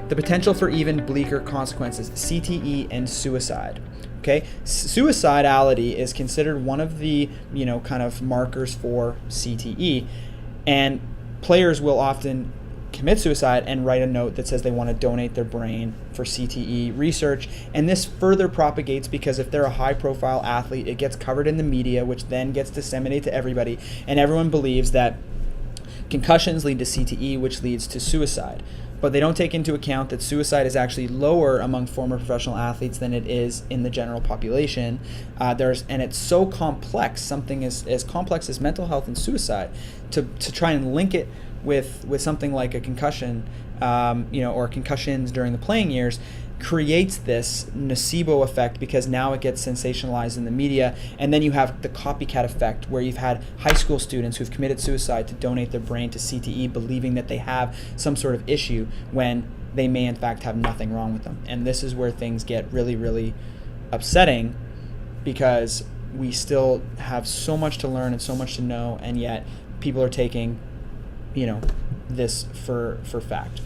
The potential for even bleaker consequences, CTE and suicide. Okay, suicidality is considered one of the, kind of markers for CTE, and players will often commit suicide and write a note that says they want to donate their brain for CTE research. And this further propagates because if they're a high-profile athlete, it gets covered in the media, which then gets disseminated to everybody, and everyone believes that concussions lead to CTE, which leads to suicide. But they don't take into account that suicide is actually lower among former professional athletes than it is in the general population. And it's so complex, something as complex as mental health and suicide, to try and link it with something like a concussion, or concussions during the playing years, creates this nocebo effect, because now it gets sensationalized in the media. And then you have the copycat effect, where you've had high school students who've committed suicide to donate their brain to CTE, believing that they have some sort of issue when they may in fact have nothing wrong with them. And this is where things get really, really upsetting, because we still have so much to learn and so much to know, and yet people are taking this for fact.